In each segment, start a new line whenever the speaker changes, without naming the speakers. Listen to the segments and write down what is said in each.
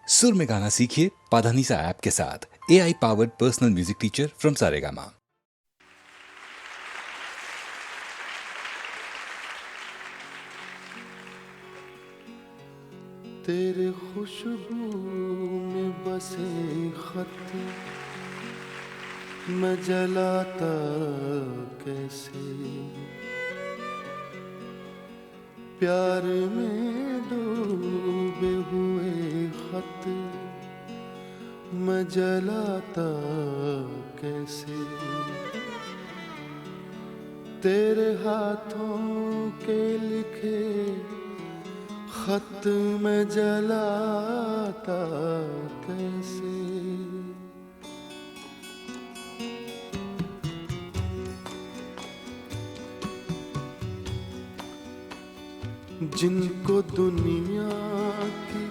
सुर में गाना सीखिए पाधानीसा ऐप के साथ। AI powered personal music teacher from Saregama.
तेरे खुशबू में बसे खत मैं जलाता कैसे, प्यार में डूबे हुए खत मैं जलाता कैसे, तेरे हाथों के लिखे खत में जलाता कैसे। जिनको दुनिया की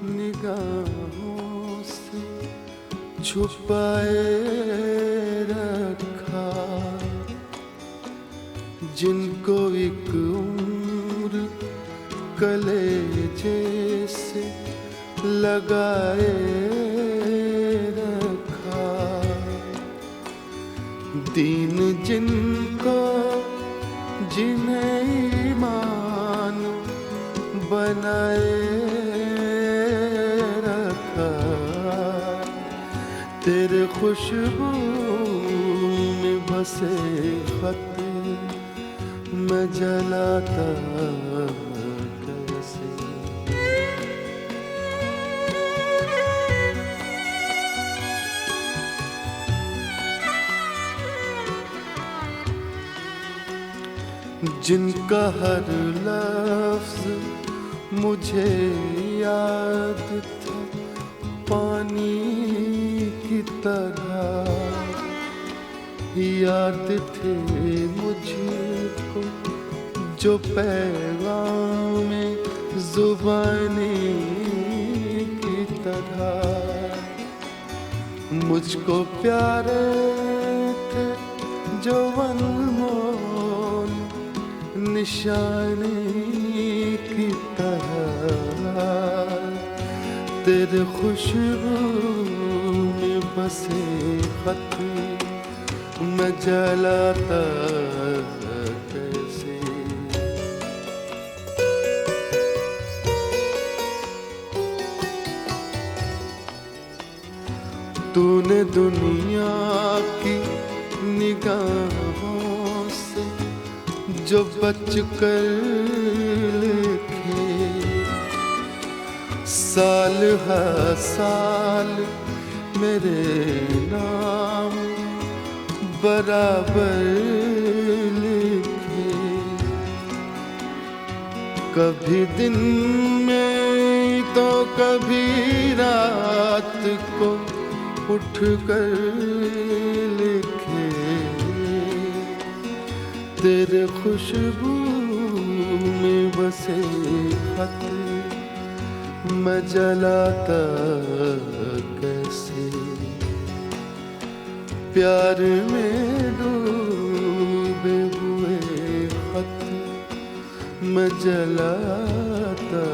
निगाहों से छुपाए रखा, जिनको एक उम्र कलेजे से लगाए रखा, दीन जिनको जिन्हें ईमान बनाए रखा, तेरे खुशबू में बसे खत मैं जलाता कैसे। जिनका हर लफ्ज मुझे याद था पानी की तरह, याद थे मुझको जो पैगाम जुबानी की तरह, मुझको प्यारे थे जो अनमोल निशानी की तरह, तेरे खुशबू में बसे खत मैं जलाता कैसे। तूने दुनिया की निगाहों से जो बच कर लिखे, साल हर साल मेरे नाम बराबर लिखे, कभी दिन में तो कभी रात को उठ कर लिखे, तेरे खुशबू में बसे खत मैं जलाता कैसे, प्यार में डूबे हुए खत मैं जलाता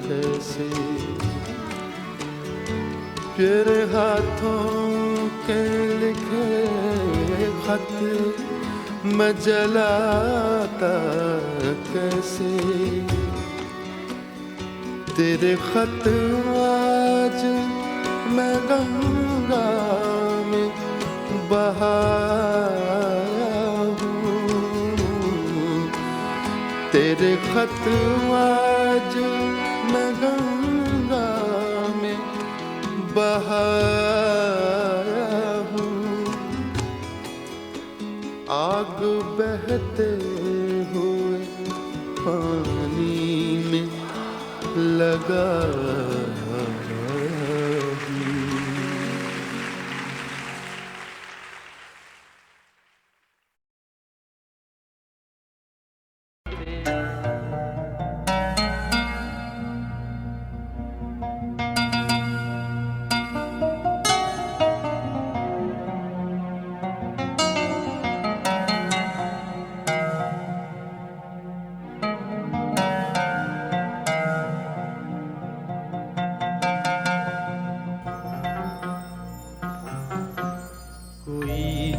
कैसे, तेरे हाथों के लिखे खत मैं जलाता कैसे, तेरे खत आज मैं गंगा में बहाया हूँ, तेरे खत आज मैं गंगा में बहाया हूँ, आग बहते हुए पानी में लगा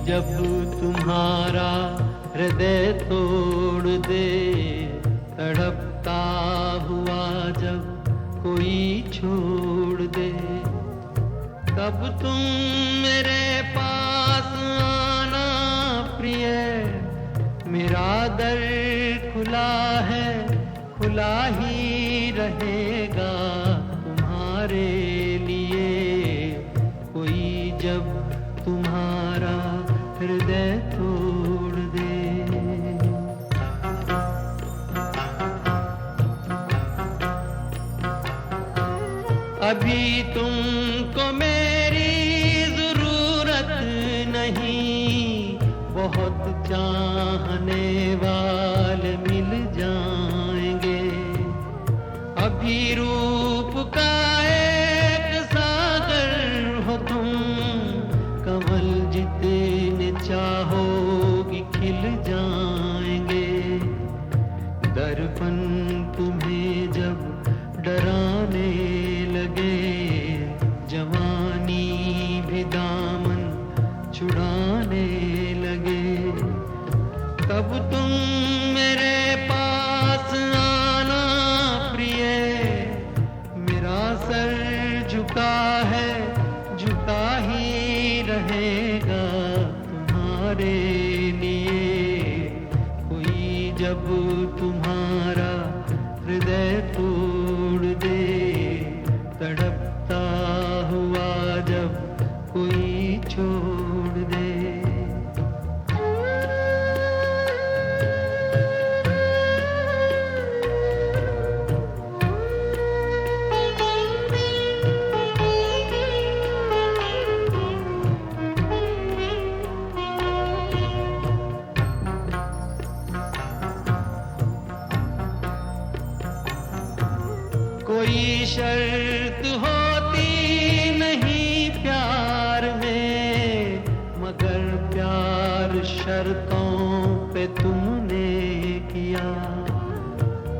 जब तुम्हारा हृदय तोड़ दे, तड़पता हुआ जब कोई छोड़ दे, तब तुम मेरे पास आना प्रिय। मेरा दर खुला है, खुला ही रहेगा तुम्हारे लिए। कोई जब तुम्हारा हृदय तोड़ दे। अभी तुमको मेरी जरूरत नहीं, बहुत चाहने वाले मिल जाएंगे। अभी रूप का एक सागर हो तुम, कमल जितने चाहोगी खिल जाएंगे। दर्पण तुम्हें जब डराने लगे, जवानी भी दामन छुड़ाने लगे, तब तुम मेरे पास आना प्रिय। मेरा सर झुका है, झुका ही रहेगा तुम्हारे लिए। कोई जब तुम्हारा हृदय तोड़ दे, तड़पता हुआ जब कोई छोड़ दे। कोई शर्त होती नहीं प्यार में, मगर प्यार शर्तों पे तुमने किया।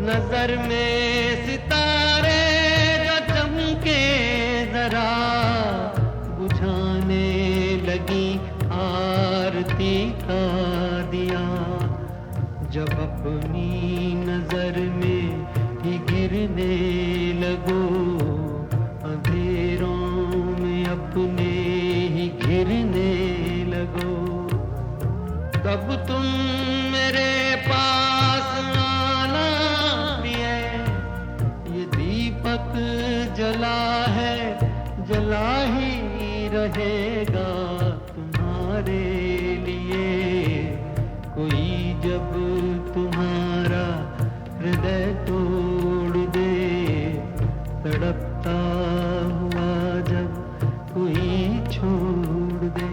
नजर में सितारे जो चमके जरा, बुझाने लगी आरती का दिया। जब अपनी नजर में ही गिरने लगो, अंधेरों में अपने ही घिरने लगो, तब तुम मेरे पास आना प्रिय। ये दीपक जला है, जला ही रहेगा तुम्हारे लिए। कोई जब तुम्हारा हृदय तोड़ दे, तड़पता हुआ जब कोई छोड़ दे।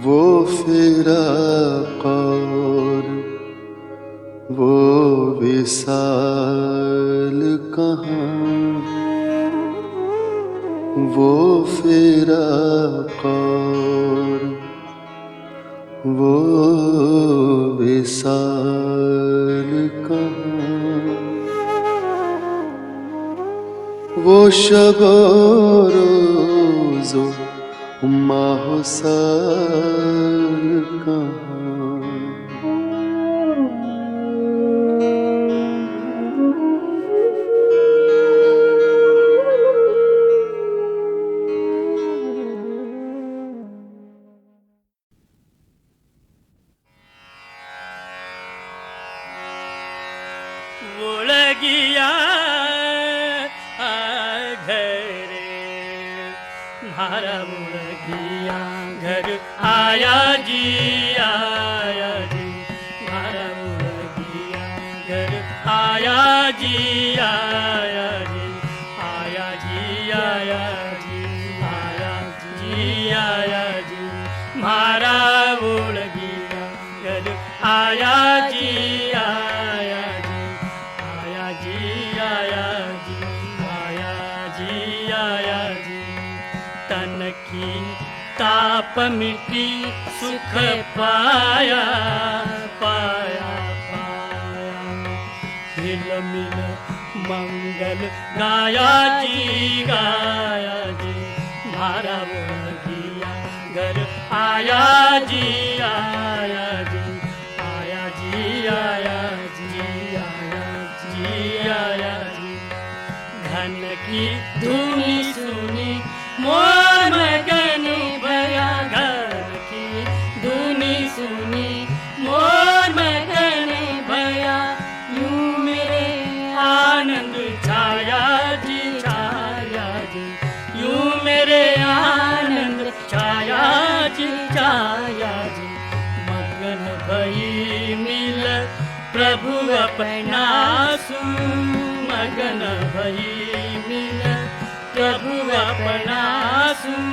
वो फिराक और वो विसाल कहाँ, वो फिराक और वो विसाल कहाँ, वो शब रोज़ो माहो साल कहाँ।
उड़गिया घरे मारा उड़गिया घर आया जी, आया जी मारा उड़गिया घर आया जी, आया जी, आया जी, आया जी, आया जी, आया जी मारा उड़गिया घर आया जी, आया जी, आया जी, आया जी, आया जी, आया जी। तन की ताप मिटी सुख पाया, पाया, पाया। मंगल गाया जी मारा बगिया घर आया जी आया जी आया जी आया जी आया जी आया जी घन की धुनी सुनी मोर मगन भया घन की धुनी सुनी मोर मगन भया यूं मेरे आनंद छाया जी यूं मेरे आनंद छाया जी मगन भई मिल प्रभु अपना सुन मगन भई मिल प्रभु अपना सुन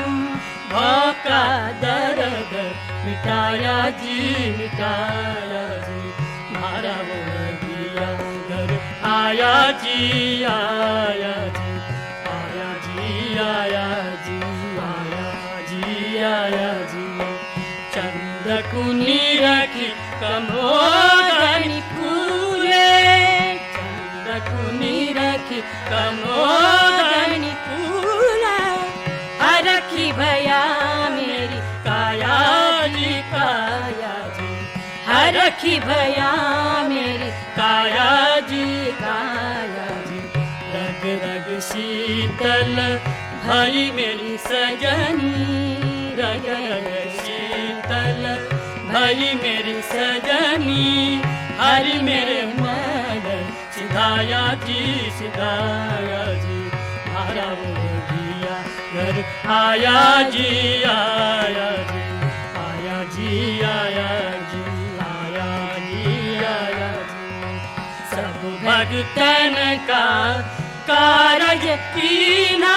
भाव का दर्द मिटाया जी मारा बगिया घर आया जी आया जी आया जी आया जी आया जी आया जी चंद कुनी रखी कमोदनी फूले चंद कुनी रखी कमोदनी फूले रखी भया मेरी काया जी रखी भया मेरी काया जी रग रग शीतल भई मेरी सजनी रग रग शीतल भई मेरी सजनी हरि मेरे मन सिधाया जी मारा बगिया घर आया जी आया जी आया जी आया जी आया जी आया जी सब भगतन का कारज कीना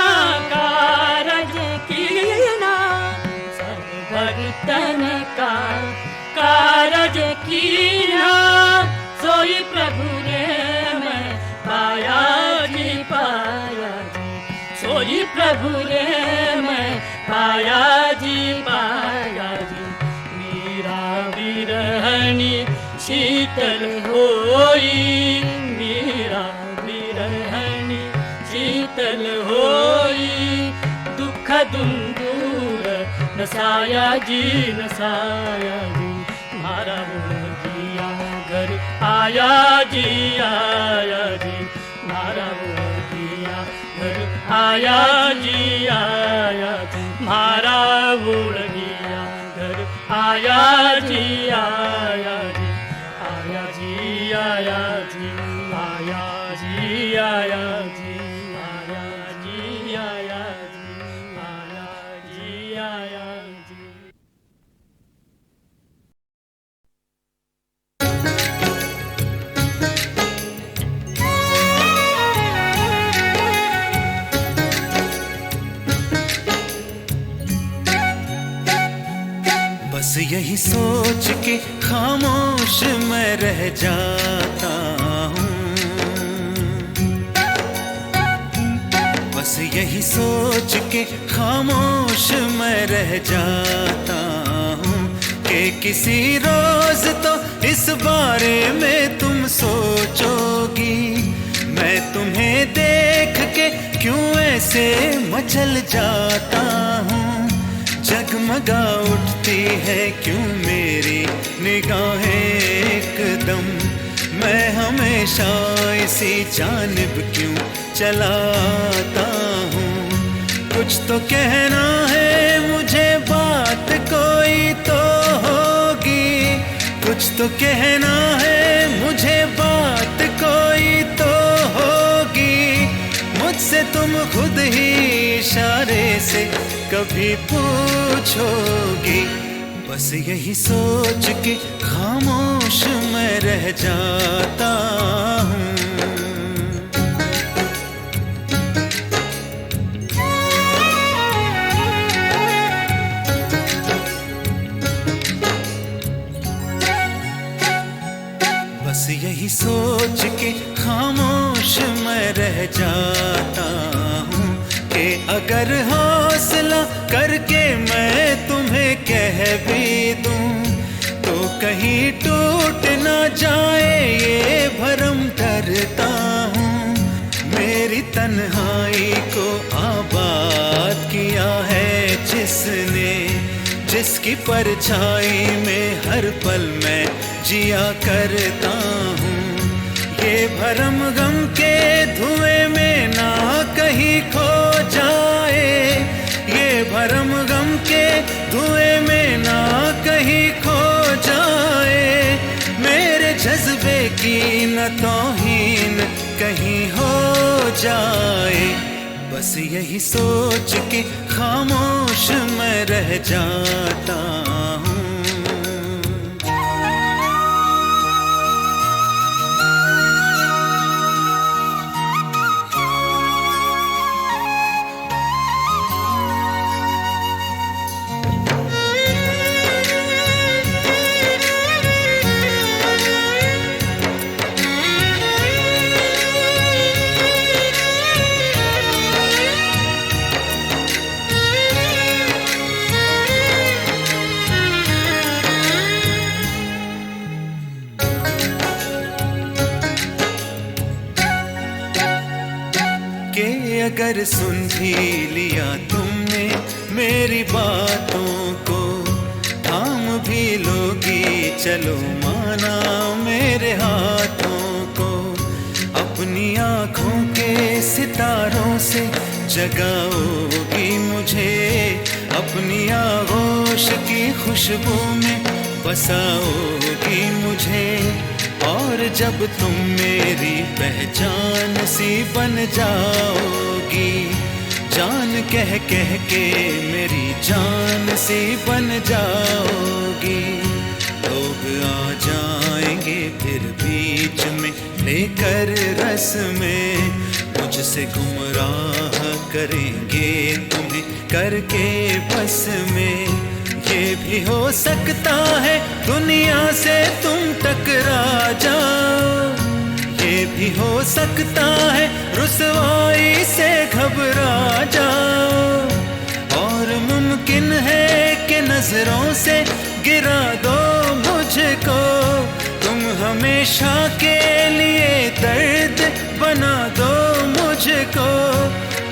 सब भगतन का कारज कीना सोई प्रभु रे मैं पाया जी सोई प्रभु रे मैं पाया जी मेरा विरहनी शीतल होई मेरा विरहनी शीतल होई दुख दूर नसाया जी मारा बगिया घर आया जी मारा बगिया घर आया जी मारा बगिया घर आया जी आया जी आया जी आया जी आया जी आया जी आया जी आया जी आया जी आया जी
बस यही सोच के खामोश मैं रह जाता हूँ बस यही सोच के खामोश मैं रह जाता हूँ कि किसी रोज तो इस बारे में तुम सोचोगी मैं तुम्हें देख के क्यों ऐसे मचल जाता हूँ जगमगा उठती है क्यों मेरी निगाहें एकदम मैं हमेशा इसी जानिब क्यों चलाता हूँ कुछ तो कहना है मुझे बात कोई तो होगी कुछ तो कहना है मुझे बात कोई तो होगी मुझसे तुम खुद ही इशारे से कभी पूछोगी बस यही सोच के खामोश मैं रह जाता हूँ बस यही सोच के खामोश मैं रह जाता हूँ कि अगर हौसला करके मैं तुम्हें कह भी दूं तो कहीं टूट ना जाए ये भरम डरता हूँ तन्हाई को आबाद किया है जिसने, जिसकी परछाई में हर पल मैं जिया करता हूँ। ये भरम गम के धुएं में ना कहीं खो जाए, ये भरम गम के धुएं में ना कहीं खो जाए। मेरे जज्बे की न तौहीन कहीं हो जाए। बस यही सोच के खामोश मैं रह जाता हूँ। कि अगर सुन भी लिया तुमने मेरी बातों को, थाम भी लोगी चलो माना मेरे हाथों को। अपनी आँखों के सितारों से जगाओगी मुझे, अपनी आगोश की खुशबू में बसाओगी मुझे। और जब तुम मेरी पहचान सी बन जाओगी, जान कह कह के मेरी जान सी बन जाओगी। लोग आ जाएंगे फिर बीच में लेकर रस में, मुझसे गुमराह करेंगे तुम्हें करके बस में। ये भी हो सकता है दुनिया से तुम टकरा जाओ, ये भी हो सकता है रुसवाई से घबरा जाओ। और मुमकिन है कि नजरों से गिरा दो मुझको, तुम हमेशा के लिए दर्द बना दो मुझको,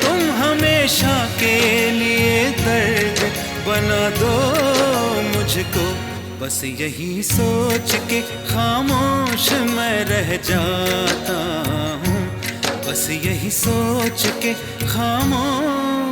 तुम हमेशा के लिए दर्द बना दो मुझको। बस यही सोच के खामोश मैं रह जाता हूँ, बस यही सोच के खामोश।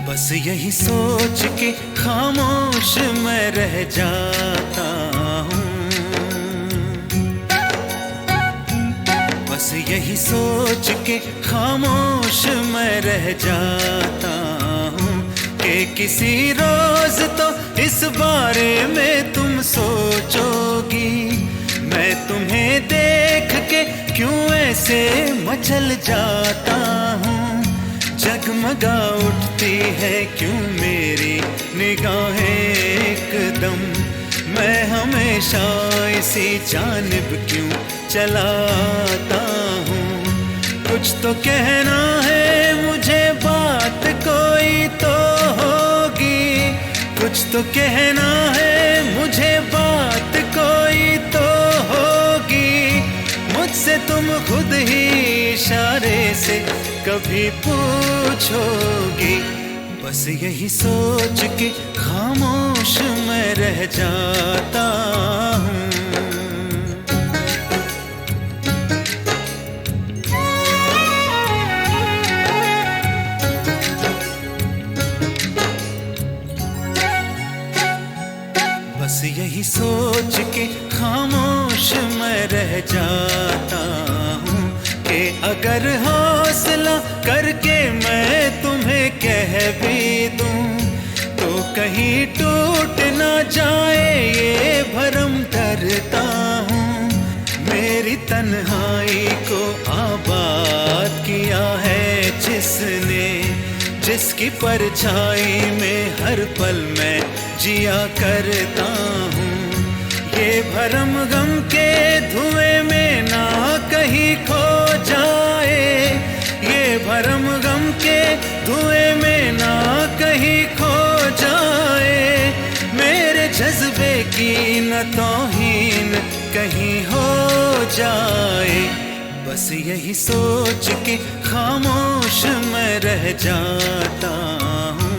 बस यही सोच के खामोश मैं रह जाता हूँ, बस यही सोच के खामोश मैं रह जाता हूँ। कि किसी रोज तो इस बारे में तुम सोचोगी, मैं तुम्हें देख के क्यों ऐसे मचल जाता हूँ। जगमगा उठती है क्यों मेरी निगाहें एकदम, मैं हमेशा इसी जानिब क्यों चलाता हूँ। कुछ तो कहना है मुझे बात कोई तो होगी, कुछ तो कहना है मुझे बात कोई तो होगी। मुझसे तुम खुद ही इशारे से कभी पूछोगी। बस यही सोच के खामोश मैं रह जाता हूँ। बस यही सोच के खामोश मैं रह जाता हूँ। कि अगर हौसला करके मैं तुम्हें कह भी दूं, तो कहीं टूट ना जाए ये भरम डरता हूँ। मेरी तन्हाई को आबाद किया है जिसने, जिसकी परछाई में हर पल मैं जिया करता हूँ। ये भरम गम के धुएं में ना कहीं खो जाए, ये भरम गम के धुएं में ना कहीं खो जाए, मेरे जज्बे की न तौहीन कहीं हो जाए। बस यही सोच के खामोश मैं रह जाता हूँ।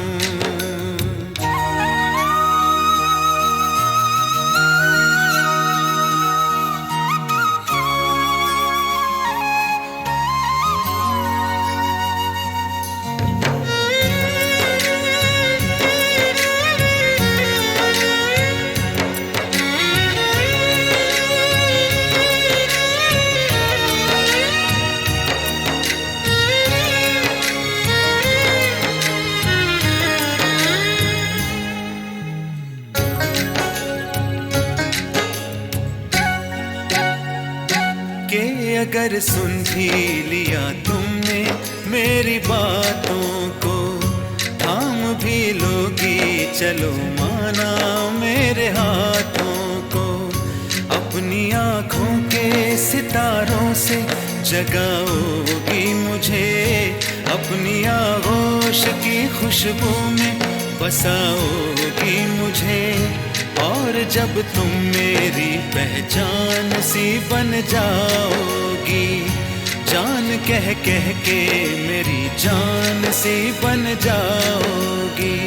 कि अगर सुन भी लिया तुमने मेरी बातों को, थाम भी लोगी चलो माना मेरे हाथों को, अपनी आँखों के सितारों से जगाओगी मुझे, अपनी आगोश की खुशबू में बसाओगी मुझे, और जब तुम मेरी पहचान सी बन जाओगी, जान कह कह के मेरी जान सी बन जाओगी,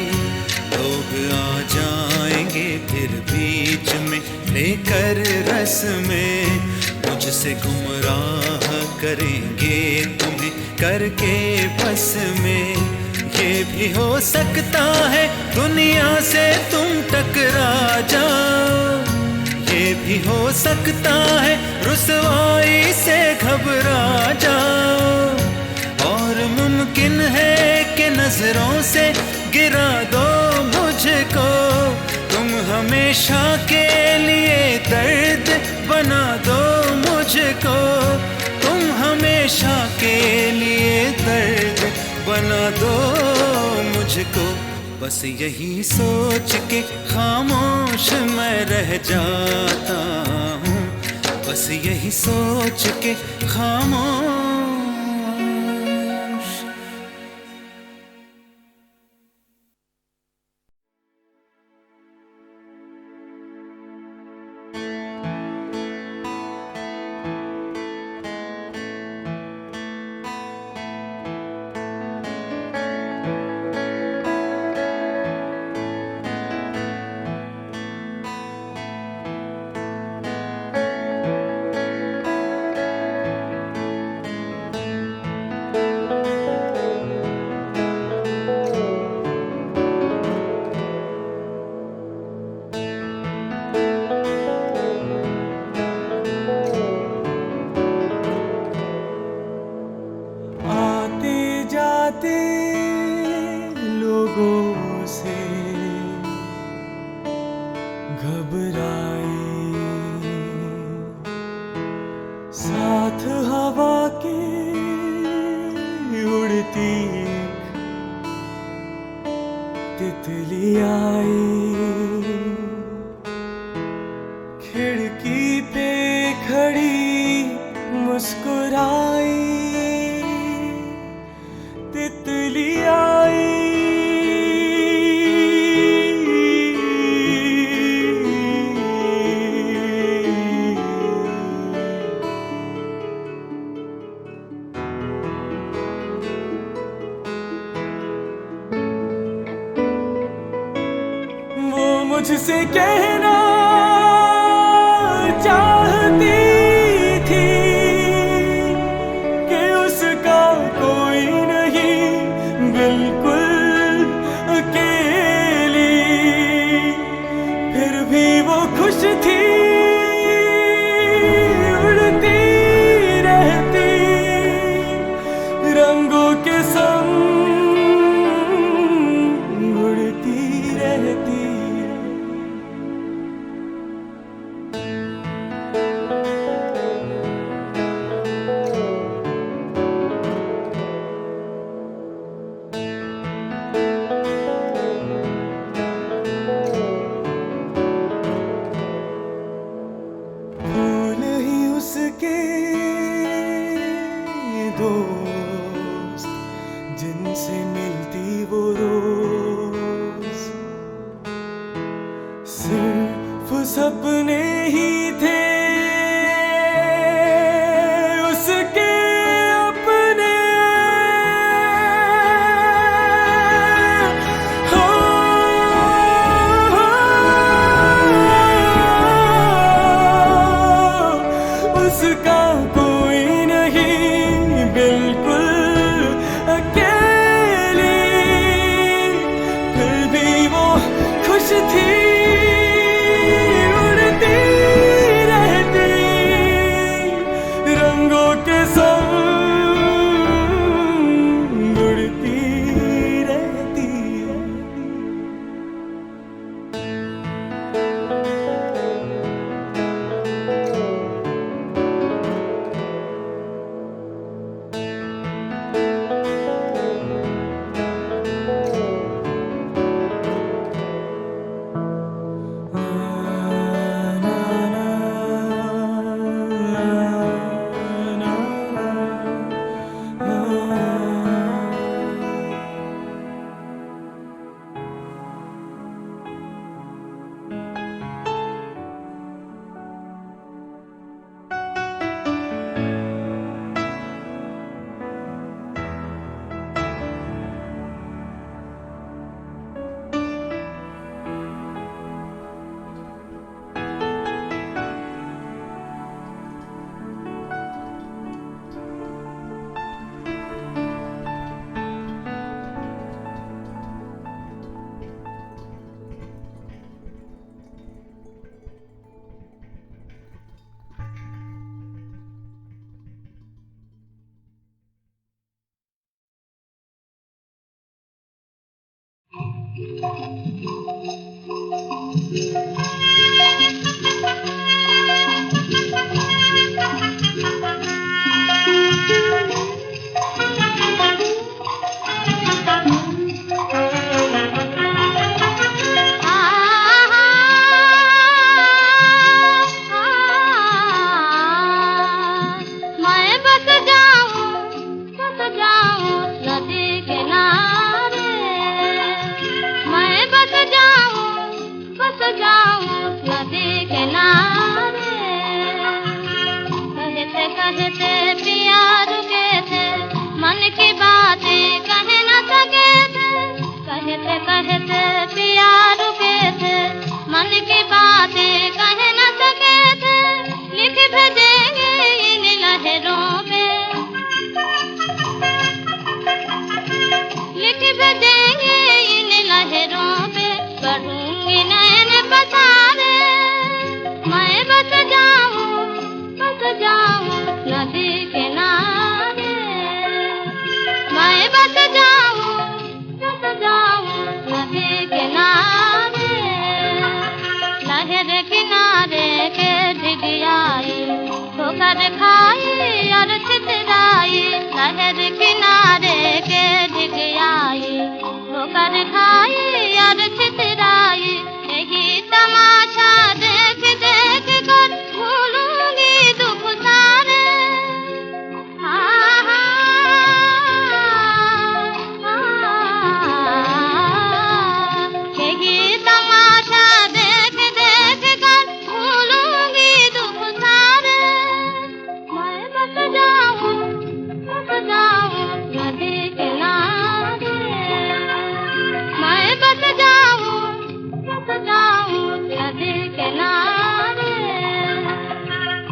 लोग आ जाएंगे फिर बीच में लेकर रस में, मुझसे गुमराह करेंगे तुम्हें करके बस में। ये भी हो सकता है दुनिया से तुम टकरा जाओ, ये भी हो सकता है रुसवाई से घबरा जाओ, और मुमकिन है कि नजरों से गिरा दो मुझको, तुम हमेशा के लिए दर्द बना दो मुझको, तुम हमेशा के लिए दर्द बना दो मुझको। बस यही सोच के खामोश मैं रह जाता हूँ, बस यही सोच के खामोश।
मुझसे कहना चाहती थी कि उसका कोई नहीं, बिल्कुल अकेली, फिर भी वो खुश थी, उड़ती रहती रंगों के संग, उड़ती रहती। सपने ही थे उसके अपने। हो, उसका कोई नहीं बिल्कुल अकेली, फिर भी वो खुश थी उड़ती रहती रंगों के संग उड़ती रहती।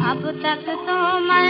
अब तक तो मैं